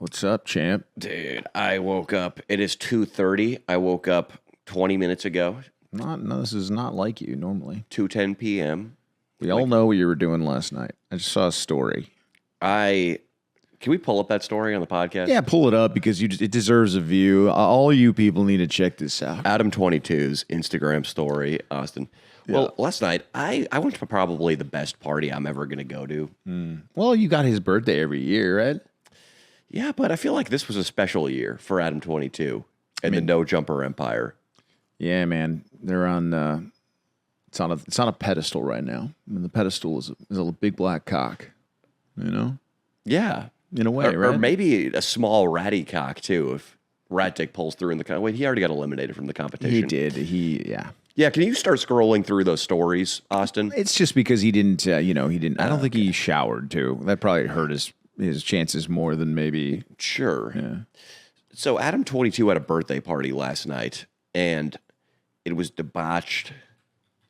What's up, champ? Dude, I woke up. It is 2:30. I woke up 20 minutes ago. No, this is not like you normally. 2:10 p.m. We all know what you were doing last night. I just saw a story. Can we pull up that story on the podcast? Yeah, pull it up because it deserves a view. All you people need to check this out. Adam22's Instagram story, Austin. Yeah. Well, last night, I went to probably the best party I'm ever going to go to. Well, you got his birthday every year, right? Yeah, but I feel like this was a special year for Adam22 and the No Jumper Empire. Yeah, man. They're on. It's on a pedestal right now. I mean, the pedestal is a big black cock. You know. Yeah. In a way, right? Or maybe a small ratty cock, too, if Rat Dick pulls through in the... Wait, he already got eliminated from the competition. He did. Yeah. Yeah, can you start scrolling through those stories, Austin? It's just because he didn't, he didn't... I don't think he showered, too. That probably hurt his chances more than maybe... Sure. Yeah. So Adam22 had a birthday party last night, and it was debauched.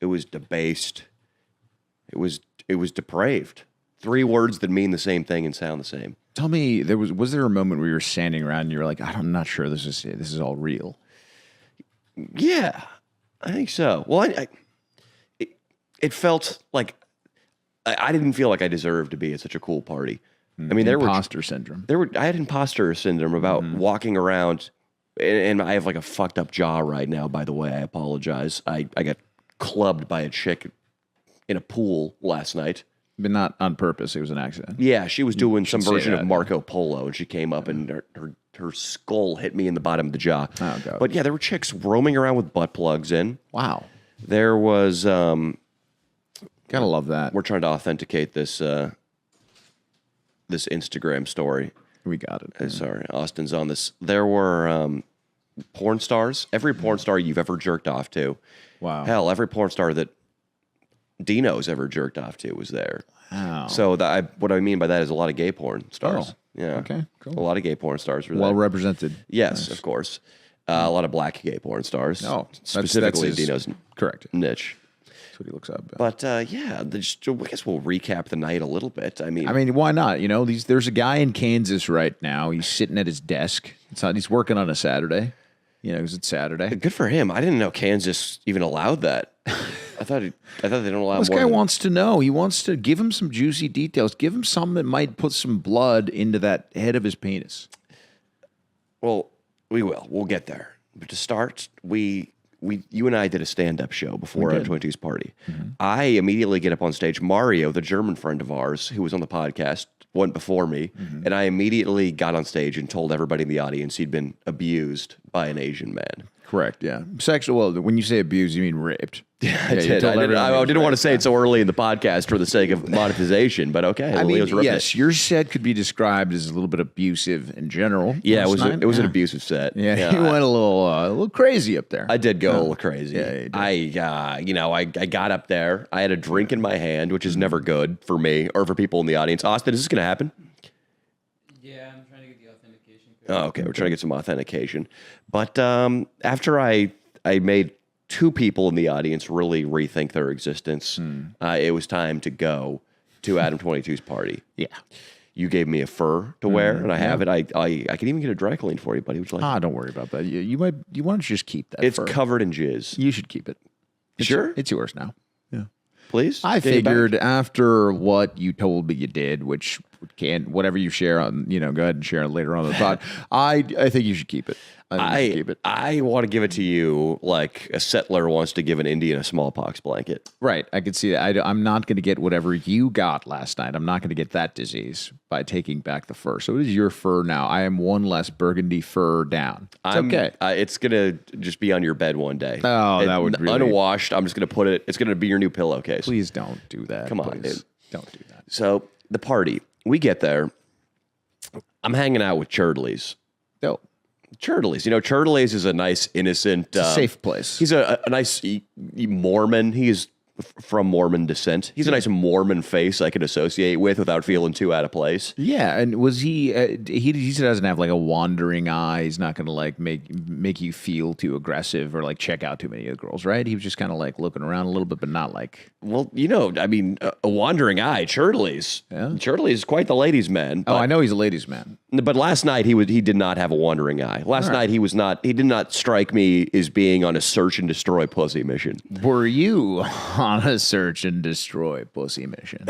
It was debased. It was depraved. 3 words that mean the same thing and sound the same. Tell me, was there a moment where you were standing around and you were like, I'm not sure this is all real? Yeah, I think so. Well, it felt like I didn't feel like I deserved to be at such a cool party. I mean, Imposter syndrome. I had imposter syndrome about walking around, and I have like a fucked up jaw right now, by the way. I apologize. I got clubbed by a chick in a pool last night. But not on purpose. It was an accident. Yeah, she was doing some version that, of Marco Polo, and she came up and her skull hit me in the bottom of the jaw. Oh, God. But yeah, there were chicks roaming around with butt plugs in. Wow. There was... Gotta love that. We're trying to authenticate this this Instagram story. We got it. Sorry, Austin's on this. There were porn stars. Every porn star you've ever jerked off to. Wow. Hell, every porn star that Dino's ever jerked off to was there. Wow. So what I mean by that is a lot of gay porn stars. Oh, yeah. okay, cool. A lot of gay porn stars were there. Well represented. Yes, of course. A lot of black gay porn stars. Oh, specifically that's his- Dino's correct. niche. That's what he looks up. But yeah, I guess we'll recap the night a little bit. I mean, Why not? There's a guy in Kansas right now. He's sitting at his desk. He's working on a Saturday. Because it's Saturday. good for him. I didn't know Kansas even allowed that. I thought they don't allow. This guy wants to know. He wants to give him some juicy details. Give him something that might put some blood into that head of his penis. Well, we will. We'll get there. But to start, you and I did a stand-up show before our 22's party. I immediately get up on stage. Mario, the German friend of ours who was on the podcast, went before me, and I immediately got on stage and told everybody in the audience he'd been abused by an Asian man. Correct, yeah. Sexual, well, when you say abuse, you mean raped. Yeah, I did. I didn't want to say it so early in the podcast for the sake of monetization, but okay. Yes, your set could be described as a little bit abusive in general. Yeah, it was an abusive set. Yeah, you went a little crazy up there. I did go a little crazy. Yeah, you did. I got up there. I had a drink in my hand, which is never good for me or for people in the audience. Austin, is this going to happen? Yeah, I'm trying to get the authentication code. Oh, okay. We're trying to get some authentication. But after I made 2 people in the audience really rethink their existence, it was time to go to Adam22's party. Yeah. You gave me a fur to wear, and I have it. I can even get a dry clean for you, buddy. Would you like? Don't worry about that. You why don't you just keep that? It's fur? covered in jizz. You should keep it. Sure? It's yours now. Yeah. Please? I Get it back. figured after what you told me you did, which whatever you share on, go ahead and share it later on the pod. I think you should keep it. I want to give it to you like a settler wants to give an Indian a smallpox blanket. Right. I could see that. I'm not going to get whatever you got last night. I'm not going to get that disease by taking back the fur. So it is your fur now. I am one less burgundy fur down. It's okay. It's going to just be on your bed one day. Oh, that would really... Unwashed. I'm just going to put it. It's going to be your new pillowcase. Please don't do that. Come on, please. dude. Don't do that. So the party, we get there. I'm hanging out with Churdleys. No. Churdleys. Churdleys is a nice, innocent... It's a safe place. He's a nice Mormon. He's from Mormon descent. He's a nice Mormon face I could associate with without feeling too out of place. Yeah, and was he? He doesn't have like a wandering eye. He's not going to like make you feel too aggressive or like check out too many of the girls, right? He was just kind of like looking around a little bit, but not like. Well, I mean, a wandering eye, Churley's. Yeah. Churley's quite the ladies' man. Oh, I know he's a ladies' man. But last night he did not have a wandering eye. Last night he did not strike me as being on a search and destroy pussy mission. Were you on a search and destroy pussy mission?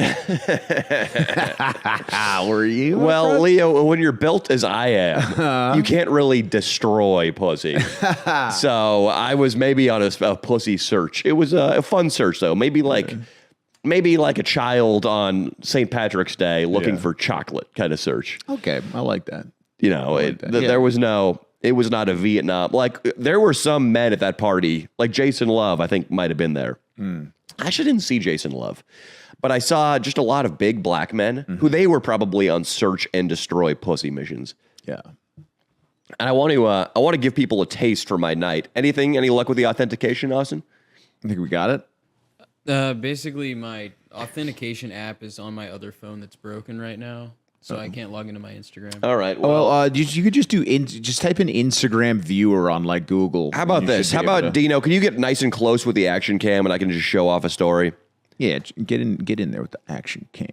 Were you? Well, Leo, when you're built as I am, you can't really destroy pussy. So I was maybe on a pussy search. It was a fun search, though. Maybe like a child on St. Patrick's Day looking for chocolate kind of search. Okay, I like that. There was no. It was not a Vietnam. Like, there were some men at that party, like Jason Love, I think might have been there. I actually didn't see Jason Love, but I saw just a lot of big black men who they were probably on search and destroy pussy missions. Yeah. And I want to give people a taste for my night. Any luck with the authentication, Austin? I think we got it. Basically, my authentication app is on my other phone that's broken right now, so I can't log into my Instagram. All right. Well, you could just just type in Instagram viewer on like Google. How about this? How about Dino? Can you get nice and close with the action cam, and I can just show off a story? Yeah, get in there with the action cam.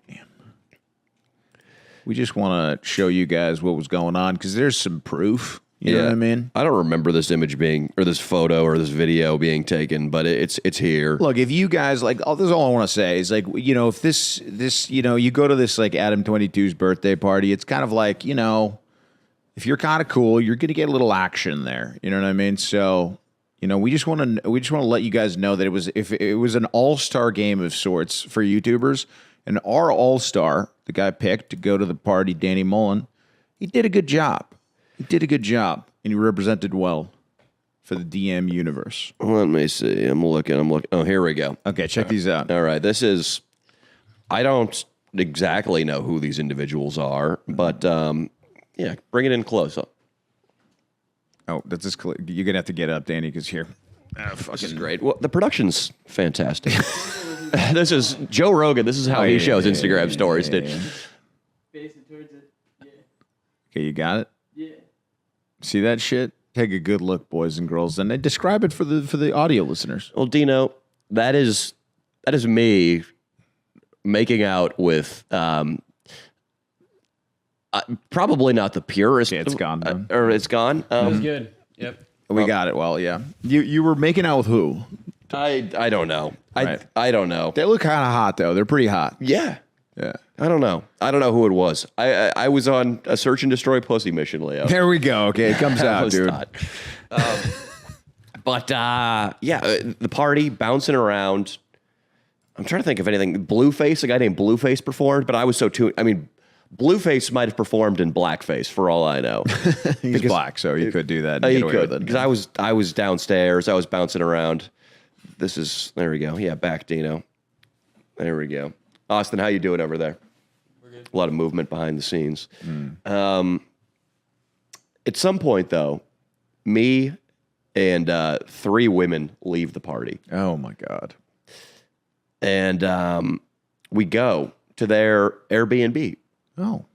We just want to show you guys what was going on because there's some proof. You know what I mean? I don't remember this image being, or this photo, or this video being taken, but it's here. Look, if you guys like, this is all I want to say is like, if this, you go to this like Adam22's birthday party, it's kind of like, if you're kind of cool, you're going to get a little action there. You know what I mean? So, we just want to let you guys know that if it was an all-star game of sorts for YouTubers, and our all-star, the guy picked to go to the party, Danny Mullen, he did a good job. He did a good job, and he represented well for the DM universe. Let me see. I'm looking. Oh, here we go. Okay, check these out. All right. I don't exactly know who these individuals are, but yeah, bring it in close. Oh, that's just you're going to have to get up, Danny, because here. This is great. Well, the production's fantastic. This is Joe Rogan. This is how he shows Instagram stories, dude. Facing towards it. Yeah. Okay, you got it? Yeah. See that shit? Take a good look, boys and girls, and then describe it for the audio listeners. Well, Dino, that is me making out with probably not the purest. Okay, it's gone. Or it's gone. That's good. Yep. We got it. Well, yeah. You were making out with who? I don't know. Right. I don't know. They look kind of hot though. They're pretty hot. Yeah. Yeah. I don't know. I don't know who it was. I was on a search and destroy pussy mission, Leo. There we go. Okay, it comes out, dude. But the party bouncing around. I'm trying to think of anything. Blueface, a guy named Blueface performed, but I was so tuned. I mean, Blueface might have performed in blackface for all I know. He's black, so he could do that. He could, because I was downstairs. I was bouncing around. There we go. Yeah, back Dino. There we go. Austin, how you doing over there? We're good. A lot of movement behind the scenes. At some point, though, me and 3 women leave the party. Oh, my God. And we go to their Airbnb. Oh.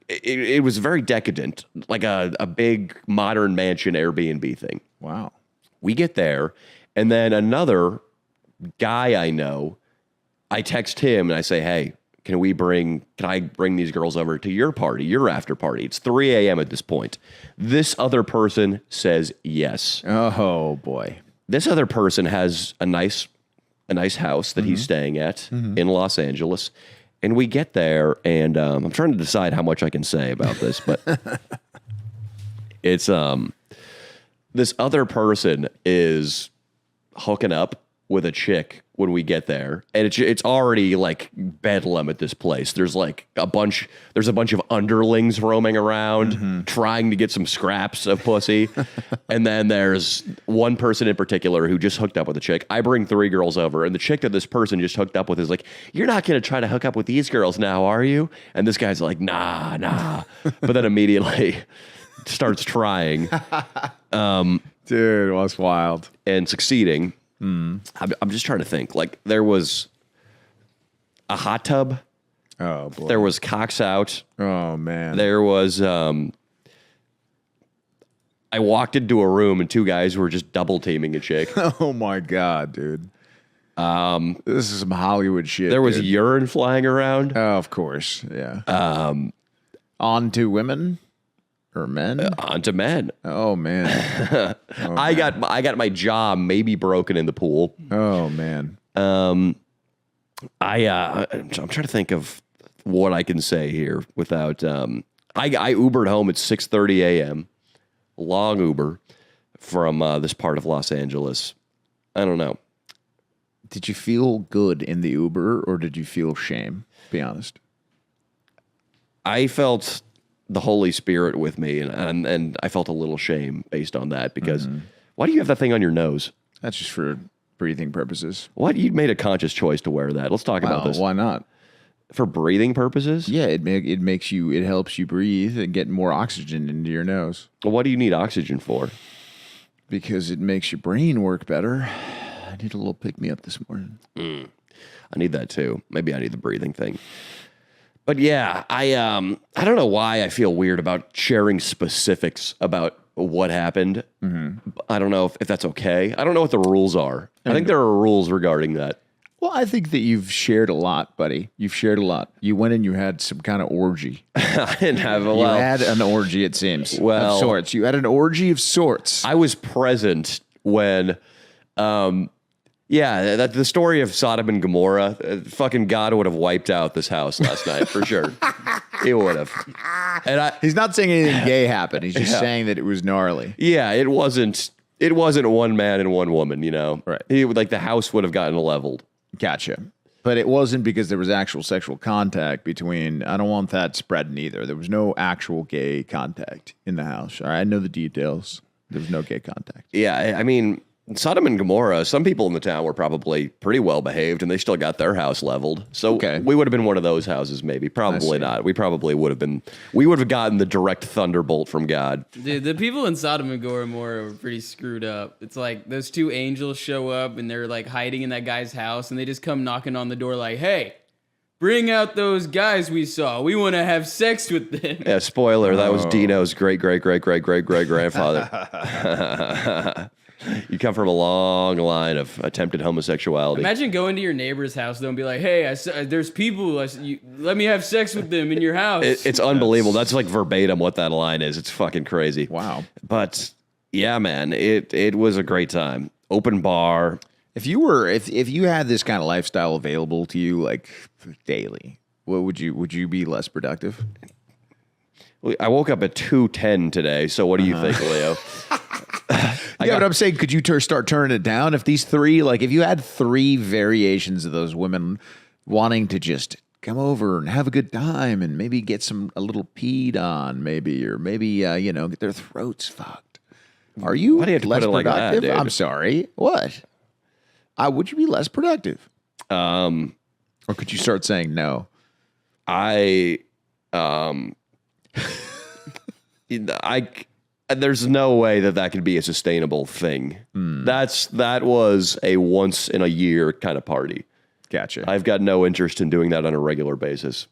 It was very decadent, like a big modern mansion Airbnb thing. Wow. We get there, and then another guy I know, I text him and I say, hey, can I bring these girls over to your party, your after party? It's 3 a.m. at this point. This other person says yes. Oh, boy. This other person has a nice house that he's staying at in Los Angeles. And we get there, and I'm trying to decide how much I can say about this, but it's this other person is hooking up with a chick when we get there, and it's already like bedlam at this place. There's like a bunch of underlings roaming around trying to get some scraps of pussy, and then there's one person in particular who just hooked up with a chick. I bring 3 girls over, and the chick that this person just hooked up with is like, "You're not going to try to hook up with these girls now, are you?" And this guy's like, "Nah," but then immediately starts trying, dude, it was wild and succeeding. I'm just trying to think. Like there was a hot tub. Oh boy. There was cocks out. Oh man. There was. I walked into a room and two guys were just double teaming a chick. Oh my god, dude. This is some Hollywood shit. There was dude. urine flying around. Oh, of course. Yeah. On to women or men? Onto men. Oh man. I got my jaw maybe broken in the pool. Oh man. I'm trying to think of what I can say here without. I Ubered home at 6:30 a.m. Long Uber from this part of Los Angeles. I don't know. Did you feel good in the Uber or did you feel shame? Be honest. I felt the Holy Spirit with me, and I felt a little shame based on that because why do you have that thing on your nose? That's just for breathing purposes. What? You made a conscious choice to wear that. Let's talk about this. Why not? For breathing purposes? Yeah, it helps you breathe and get more oxygen into your nose. Well, what do you need oxygen for? Because it makes your brain work better. I need a little pick me up this morning. I need that too. Maybe I need the breathing thing. But yeah, I don't know why I feel weird about sharing specifics about what happened. I don't know if that's okay. I don't know what the rules are. I think there are rules regarding that. Well, I think that you've shared a lot, buddy. You've shared a lot. You went and you had some kind of orgy. I didn't have a You had an orgy, it seems. Well, of sorts. You had an orgy of sorts. I was present when, the story of Sodom and Gomorrah, fucking God would have wiped out this house last night for sure. He would have. And He's not saying anything gay happened. He's just saying that it was gnarly. yeah, it wasn't one man and one woman, you know. Right. The house would have gotten leveled. Gotcha. But it wasn't because there was actual sexual contact between. I don't want that spreading either. There was no actual gay contact in the house. All right, I know the details. There was no gay contact. Yeah, I mean, Sodom and Gomorrah, some people in the town were probably pretty well behaved and they still got their house leveled. So we would have been one of those houses, maybe. Probably not. We probably would have been. We would have gotten the direct thunderbolt from God. Dude, the people in Sodom and Gomorrah were pretty screwed up. It's like those two angels show up and they're like hiding in that guy's house and they just come knocking on the door like, hey, bring out those guys we saw. We want to have sex with them. Yeah, spoiler, that was Dino's great-great-great-great-great-great-grandfather. You come from a long line of attempted homosexuality. Imagine going to your neighbor's house though and be like, hey, there's people, let me have sex with them in your house. It's unbelievable. That's like verbatim what that line is. It's fucking crazy. Wow. But yeah, man, it was a great time. Open bar. If you had this kind of lifestyle available to you like daily, what would you be less productive? I woke up at 2:10 today, so what do you think, Leo? But I'm saying, could you start turning it down? If these three, like if you had three variations of those women wanting to just come over and have a good time and maybe get a little peed on, maybe get their throats fucked. Are you Why do you have to less put it like that, productive? dude? I'm sorry. What? Would you be less productive? Or could you start saying no? There's no way that could be a sustainable thing. That was a once in a year kind of party. Gotcha. I've got no interest in doing that on a regular basis.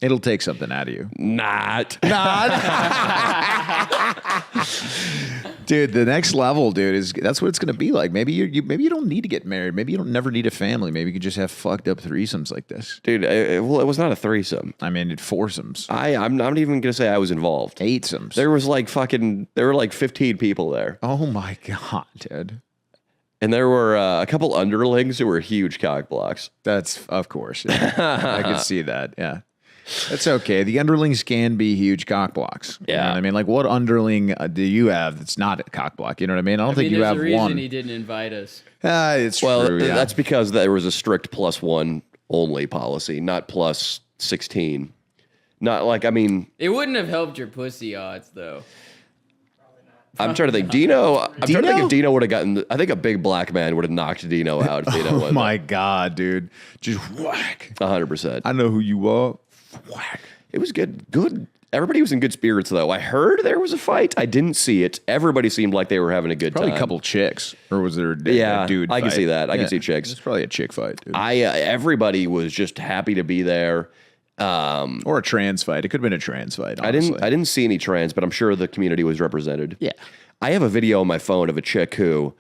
It'll take something out of you. Not. Dude, the next level, dude, that's what it's going to be like. Maybe you don't need to get married. Maybe you don't never need a family. Maybe you could just have fucked up threesomes like this. Dude, it was not a threesome. I mean, foursomes. I'm not even going to say I was involved. Eightsomes. There were like 15 people there. Oh my God, dude. And there were a couple underlings who were huge cock blocks. That's, of course. Yeah. I could see that. Yeah. That's okay. The underlings can be huge cock blocks. You know what I mean? Like, what underling do you have that's not a cock block? You know what I mean? I don't think you have there's a reason one. he didn't invite us. It's true. Yeah. That's because there was a strict +1 only policy, not +16. Not like, I mean... It wouldn't have helped your pussy odds, though. I'm trying to think. Dino? I'm trying to think if Dino would have gotten... I think a big black man would have knocked Dino out if Dino went. Oh, my God, dude. Just whack. 100%. I know who you are. Whack. It was good. Good. Everybody was in good spirits, though. I heard there was a fight. I didn't see it. Everybody seemed like they were having a good Probably time. a couple chicks, or was there a dude? I can fight? see that. I can see chicks. It's probably a chick fight, dude. Everybody was just happy to be there. Or a trans fight. It could have been a trans fight. Honestly. I didn't see any trans, but I'm sure the community was represented. Yeah. I have a video on my phone of a chick who,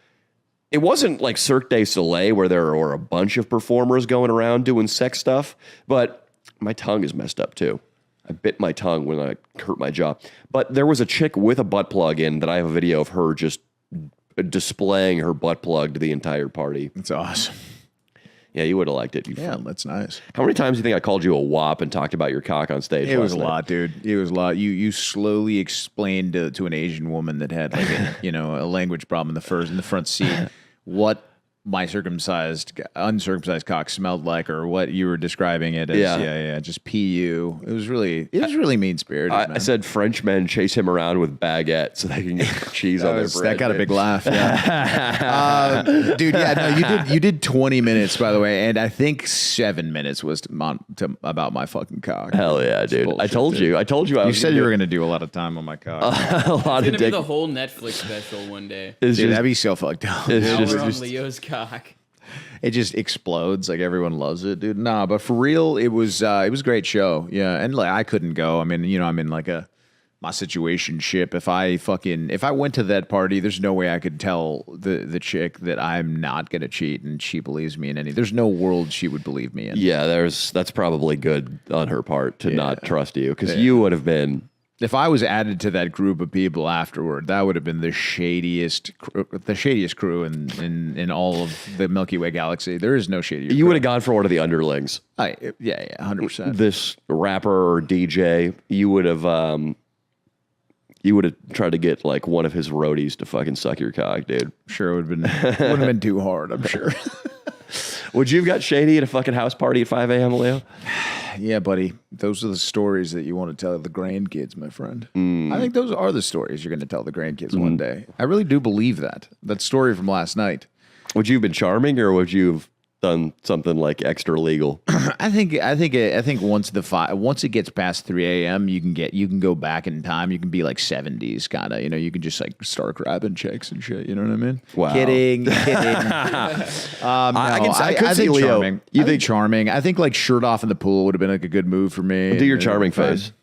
it wasn't like Cirque du Soleil where there were a bunch of performers going around doing sex stuff, but my tongue is messed up too. I bit my tongue when I hurt my jaw. But there was a chick with a butt plug in that I have a video of her just displaying her butt plug to the entire party. That's awesome. Yeah, you would have liked it. Yeah, that's nice. How many times do you think I called you a wop and talked about your cock on stage? It was a lot, dude. It was a lot. You slowly explained to an Asian woman that had like a language problem in the front seat what my uncircumcised cock smelled like, or what you were describing it as. Yeah, just PU. It was really mean spirited. I said French men chase him around with baguettes so they can get cheese on their bread. That got a big laugh. Yeah. Dude. Yeah, no, you did 20 minutes, by the way, and I think 7 minutes was about my fucking cock. Hell yeah, dude! Bullshit, I told you. You said you were going to do a lot of time on my cock. a lot It's of gonna be the whole Netflix special one day. It's Dude, just, that'd be so fucked up. it's Now just, we're on Leo's cock. It just explodes. Like everyone loves it, dude. Nah, but for real, it was a great show. Yeah, and like I couldn't go. I mean, I'm in like my situation ship. If I went to that party, there's no way I could tell the chick that I'm not gonna cheat, and she believes me in any. There's no world she would believe me in. yeah. That's probably good on her part to not trust you, because you would have been. If I was added to that group of people afterward, that would have been the shadiest crew in all of the Milky Way galaxy. There is no shadier. You would have gone for one of the underlings. Yeah, 100%. This rapper or DJ, you would have tried to get like one of his roadies to fucking suck your cock, dude. Sure, it wouldn't have been too hard. I'm sure. Would you have got shady at a fucking house party at 5 a.m., Leo? Yeah, buddy. Those are the stories that you want to tell the grandkids, my friend. I think those are the stories you're going to tell the grandkids one day. I really do believe that. That story from last night. Would you have been charming, or would you have done something like extra legal? I think once it gets past 3 a.m., you can go back in time. You can be like 70s kind of. You can just like start grabbing chicks and shit. You know what I mean? Wow. Kidding. I could see think Leo. charming. You think charming? I think like shirt off in the pool would have been like a good move for me. Do your charming face.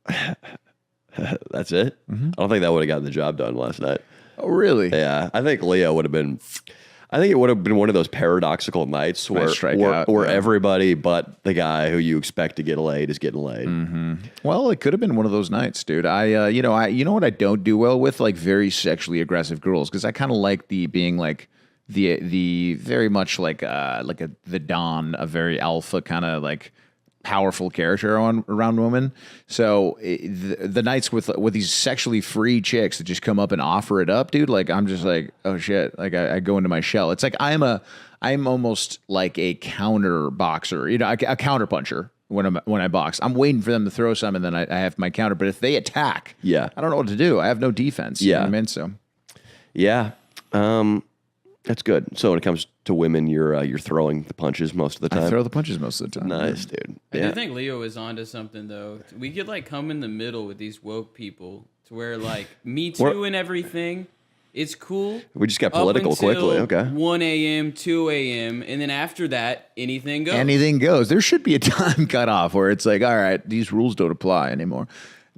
That's it? Mm-hmm. I don't think that would have gotten the job done last night. Oh, really? Yeah, I think Leo would have been. I think it would have been one of those paradoxical nights where everybody but the guy who you expect to get laid is getting laid. Mm-hmm. Well, it could have been one of those nights, dude. You know what I don't do well with, like very sexually aggressive girls, because I kind of like being like the very much like the Don, a very alpha kind of like powerful character around women. So the nights with these sexually free chicks that just come up and offer it up, dude, like I'm just like, oh shit, like I go into my shell. It's like I'm almost like a counter boxer, a counter puncher when I box. I'm waiting for them to throw some, and then I have my counter. But if they attack, I don't know what to do. I have no defense. You know what I mean? So yeah. That's good. So when it comes to women, you're throwing the punches most of the time. I throw the punches most of the time. Nice, dude. I do think Leo is onto something though. We could like come in the middle with these woke people to where like Me Too and everything. It's cool. We just got political up until quickly. Okay. 1 a.m., 2 a.m., and then after that, anything goes. Anything goes. There should be a time cutoff where it's like, all right, these rules don't apply anymore.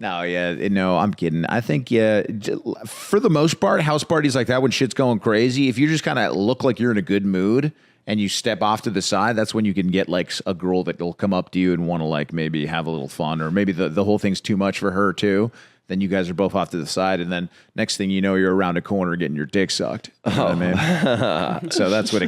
No, I'm kidding. I think, for the most part, house parties like that, when shit's going crazy, if you just kind of look like you're in a good mood and you step off to the side, that's when you can get like a girl that will come up to you and want to like maybe have a little fun, or maybe the whole thing's too much for her too. Then you guys are both off to the side, and then next thing you know, you're around a corner getting your dick sucked. You know what I mean? So that's what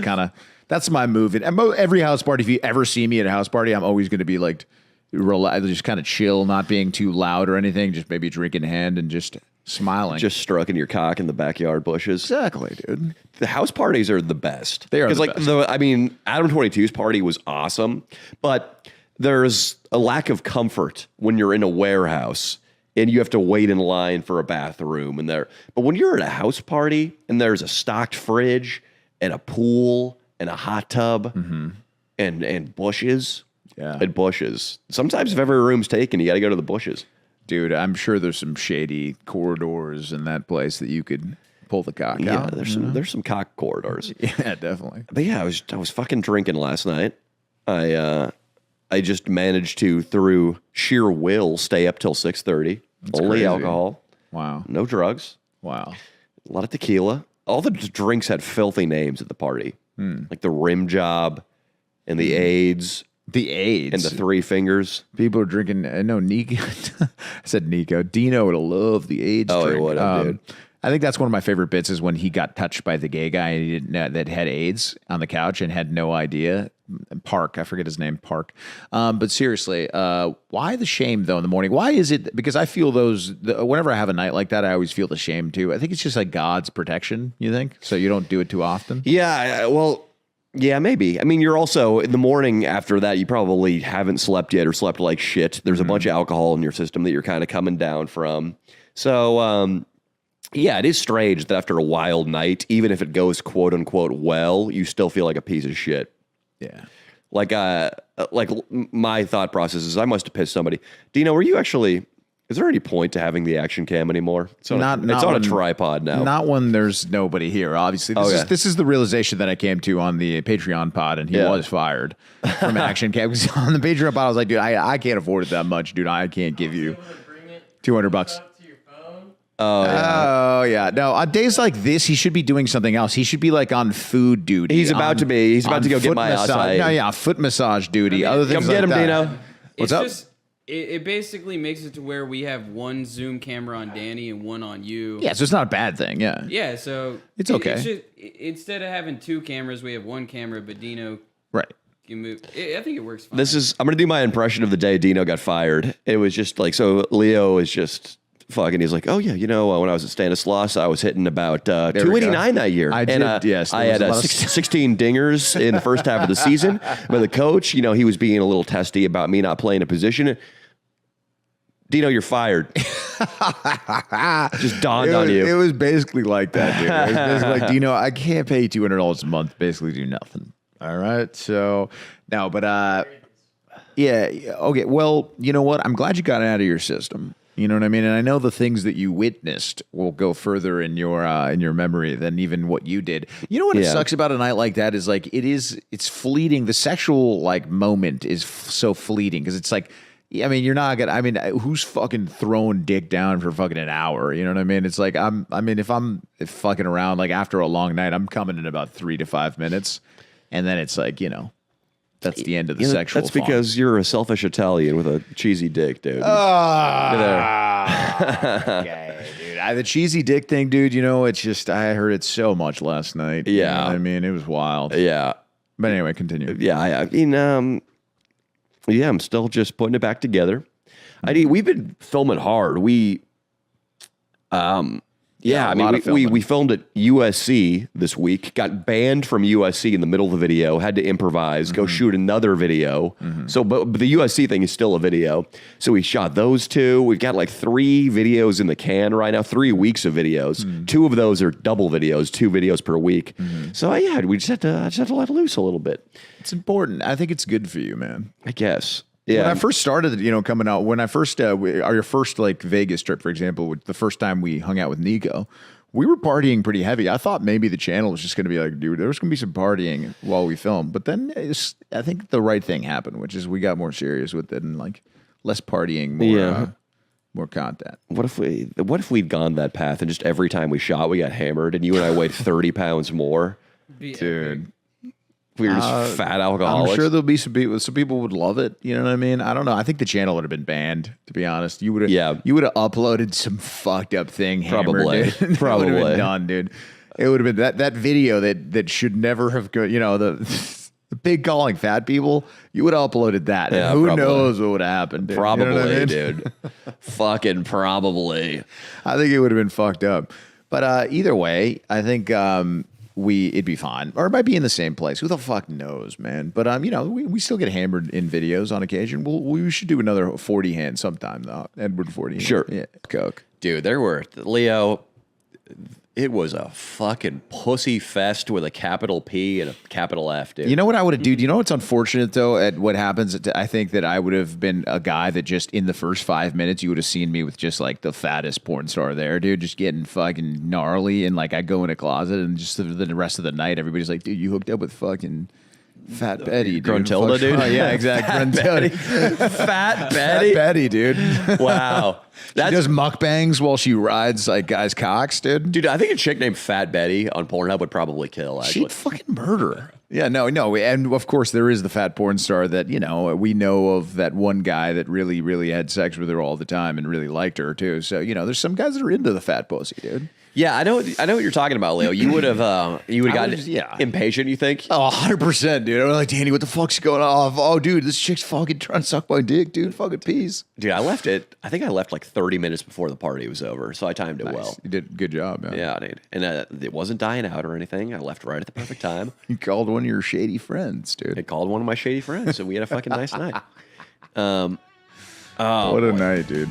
that's my move. And every house party, if you ever see me at a house party, I'm always going to be like, just kind of chill, not being too loud or anything, just maybe drink in hand and just smiling. Just stroking your cock in the backyard bushes. Exactly, dude. The house parties are the best. They are the like best. Adam22's party was awesome, but there's a lack of comfort when you're in a warehouse and you have to wait in line for a bathroom but when you're at a house party and there's a stocked fridge and a pool and a hot tub and bushes. at Bush's. Sometimes if every room's taken, you got to go to the Bushes. Dude, I'm sure there's some shady corridors in that place that you could pull the cock Yeah, out. there's some cock corridors. Yeah, definitely. But yeah, I was fucking drinking last night. I just managed to, through sheer will, stay up till 6:30. Only crazy. alcohol, Wow. no drugs, Wow. a lot of tequila. All the drinks had filthy names at the party, like the rim job and the AIDS The AIDS. and the three fingers. People are drinking. No, Nico. I said Nico. Dino would have loved the AIDS. Oh, he drink. would have, dude. I think that's one of my favorite bits is when he got touched by the gay guy and he didn't know, that had AIDS on the couch and had no idea. Park, I forget his name, Park. But seriously, why the shame though in the morning? Why is it? Because I feel whenever I have a night like that, I always feel the shame too. I think it's just like God's protection. You think so? You don't do it too often. Yeah, well, yeah, maybe. I mean, you're also in the morning after that, you probably haven't slept yet or slept like shit. There's a bunch of alcohol in your system that you're kind of coming down from. So, yeah, it is strange that after a wild night, even if it goes quote unquote well, you still feel like a piece of shit. Yeah. Like my thought process is I must have pissed somebody. Dino, were you actually? Is there any point to having the action cam anymore? It's on, it's on a tripod now. Not when there's nobody here. Obviously, this is the realization that I came to on the Patreon pod, and he was fired from action cam. Because on the Patreon pod, I was like, dude, I can't afford it that much, dude. I can't give you $200. Oh yeah. No, on days like this, he should be doing something else. He should be like on food duty. He's about to be. He's about to go get my massage. No, yeah, foot massage duty. Other things come get like him, that. Dino. What's up? It basically makes it to where we have one Zoom camera on Danny and one on you. Yeah, so it's not a bad thing. Yeah. Yeah, so it's okay. It's just, instead of having two cameras, we have one camera, but Dino can move. I think it works fine. I'm going to do my impression of the day Dino got fired. It was just like, so Leo is just fucking, he's like, oh yeah, when I was at Stanislaus, I was hitting about 289 that year. I had 16 dingers in the first half of the season. But the coach, he was being a little testy about me not playing a position. Dino, you're fired. Just dawned on you. It was basically like that, dude. It was basically like, Dino, I can't pay you $200 a month, basically do nothing. All right. So, no, but yeah. Okay. Well, you know what? I'm glad you got it out of your system. You know what I mean? And I know the things that you witnessed will go further in your memory than even what you did. You know what it sucks about a night like that is like it's fleeting. The sexual like moment is so fleeting because it's like, I mean, you're not gonna. I mean, who's fucking throwing dick down for fucking an hour? You know what I mean? It's like if I'm fucking around like after a long night, I'm coming in about 3 to 5 minutes, and then it's like that's the end of the sexual. That's because you're a selfish Italian with a cheesy dick, dude. Okay, dude. The cheesy dick thing, dude. It's just I heard it so much last night. Yeah, you know what I mean, it was wild. Yeah, but anyway, continue. Yeah, I mean, yeah, I'm still just putting it back together. We've been filming hard. We filmed at USC this week, got banned from USC in the middle of the video, had to improvise, go shoot another video. So, but the USC thing is still a video. So we shot those two. We've got like 3 videos in the can right now, 3 weeks of videos. 2 of those are double videos, 2 videos per week. So yeah, we just had to let loose a little bit. It's important. I think it's good for you, man. I guess. Yeah. When I first started, coming out, when I first, your first like Vegas trip, for example, the first time we hung out with Nico, we were partying pretty heavy. I thought maybe the channel was just going to be like, dude, there's going to be some partying while we film. But then I think the right thing happened, which is we got more serious with it and like less partying, more content. What if we'd gone that path and just every time we shot, we got hammered and you and I weighed 30 pounds more? Dude. We were just fat alcoholics. I'm sure there'll be some people would love it. You know what I mean? I don't know. I think the channel would have been banned, to be honest. You would have uploaded some fucked up thing. Probably. Hammered, Probably. It would have been done, dude. It would have been that video that should never have gone, the big calling fat people, you would have uploaded that. Yeah, who knows what would have happened, dude. Probably, you know what I mean? dude. Fucking probably. I think it would have been fucked up. But either way, I think it'd be fine, or it might be in the same place. Who the fuck knows, man? But we still get hammered in videos on occasion. We should do another 40 hand sometime though. Edward 40. Sure. Yeah. Coke. Dude, there were Leo. It was a fucking pussy fest with a capital P and a capital F, dude. You know what I would have, dude? You know what's unfortunate though? At what happens, I think that I would have been a guy that just in the first 5 minutes you would have seen me with just like the fattest porn star there, dude, just getting fucking gnarly, and like I go in a closet and just the rest of the night everybody's like, dude, you hooked up with fucking Fat Betty, dude. Gruntilda, dude. Oh, yeah, exactly. Fat Betty. Fat Betty, dude. Wow. She does mukbangs while she rides like guys' cocks, dude. Dude, I think a chick named Fat Betty on Pornhub would probably kill. Actually. She'd fucking murder her. Yeah, no, and of course there is the fat porn star that we know of, that one guy that really had sex with her all the time and really liked her too. So there's some guys that are into the fat pussy, dude. Yeah, I know what you're talking about, Leo. You would have gotten impatient, you think? Oh, 100%, dude. I'm like, Danny, what the fuck's going on? Oh, dude, this chick's fucking trying to suck my dick, dude. Fucking peace. Dude, I think I left like 30 minutes before the party was over, so I timed it well. You did a good job, man. Yeah, dude. And it wasn't dying out or anything. I left right at the perfect time. You called one of your shady friends, dude. I called one of my shady friends, and we had a fucking nice night. What a night, dude.